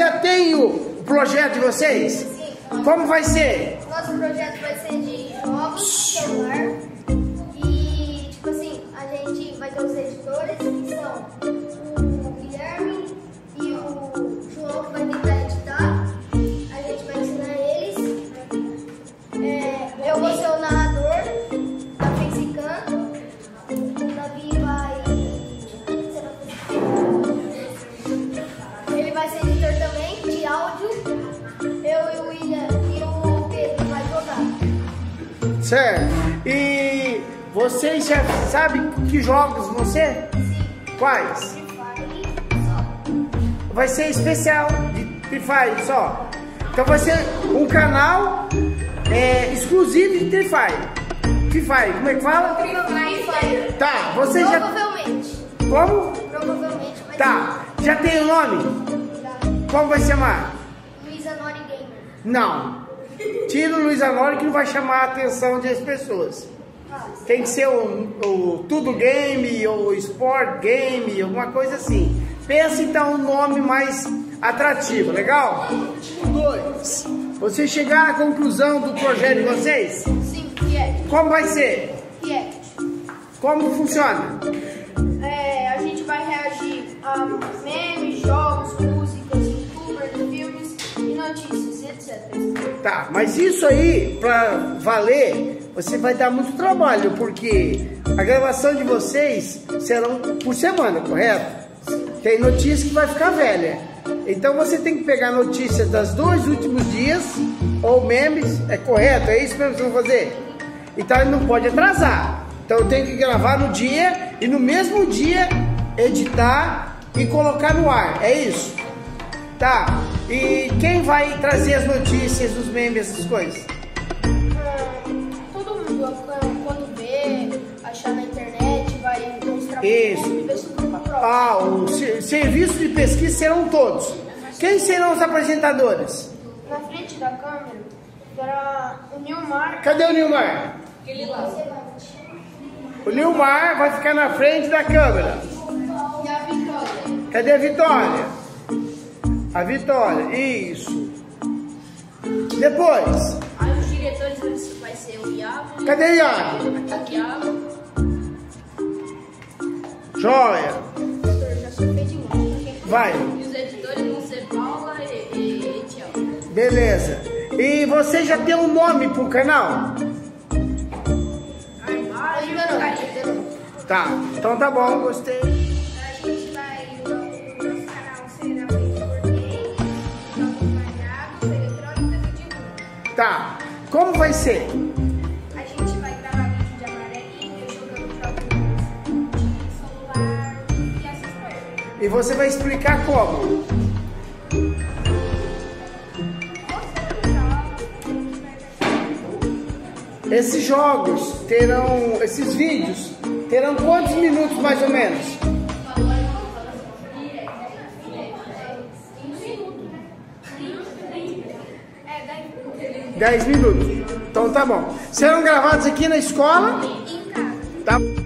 já têm o projeto de vocês? Sim. Como vai ser? Nosso projeto vai ser de jogos, celular. E, tipo assim, a gente vai ter os editores, que são o Guilherme e o João, que vai tentar editar. A gente vai ensinar eles. Eu vou ser o narrador da Facecam. O Davi vai... Ele vai ser editor também, de áudio. Eu e o William e o Pedro vai jogar. Certo. E vocês já sabem que jogos vão ser? Sim. Quais? Vai ser especial de Free Fire só. Então vai ser um canal exclusivo de Free Fire. Free Fire, como é que fala? Free Fire. Tá, vocês já... Provavelmente. Como? Provavelmente vai Tá, já tem o nome? ser. Como vai chamar? Luiz Anori Gamer. Não. Tira o Luiz Anori que não vai chamar a atenção das pessoas. Tem que ser o Tudo Game ou Sport Game, alguma coisa assim. Pensa então um nome mais atrativo, legal? 2. Vocês chegaram à conclusão do projeto de vocês? Sim, React. Como vai ser? React. Como funciona? A gente vai reagir a memes, jogos, músicas, youtubers, filmes e notícias, etc. Tá, mas isso aí, pra valer, você vai dar muito trabalho, porque a gravação de vocês serão por semana, correto? Tem notícia que vai ficar velha. Então você tem que pegar notícias dos 2 últimos dias, ou memes, é correto? É isso mesmo que vocês vão fazer? Então ele não pode atrasar. Então eu tenho que gravar no dia e no mesmo dia editar e colocar no ar, é isso? Tá, e quem vai trazer as notícias, os memes, essas coisas? Todo mundo, quando vê, achar na internet, vai mostrar Isso. e ver se tudo pra prova. O serviço de pesquisa serão todos. Quem serão os apresentadores? Na frente da câmera, era o Nilmar. Cadê o Nilmar? Aquele lá. O Nilmar vai ficar na frente da câmera. E a Vitória. Cadê a Vitória? A Vitória, isso. Depois, Aí os diretores vai ser o Iago. cadê o Iago? O Iago. Joia. Já surfei de muito. Vai. E os editores vão ser Paula e Tiago. Beleza. E você já tem um nome pro canal? Ainda não. Tá, então tá bom, gostei. A gente vai, o nosso canal será feito por game, jogos variados, eletrônicas e de rua. Tá, como vai ser? A gente vai gravar vídeo de amarelinho, jogando jogos de celular e essas coisas. E você vai explicar como? Esses jogos terão, esses vídeos terão quantos minutos mais ou menos? 10 minutos. Então tá bom. Serão gravados aqui na escola? Em casa. Tá.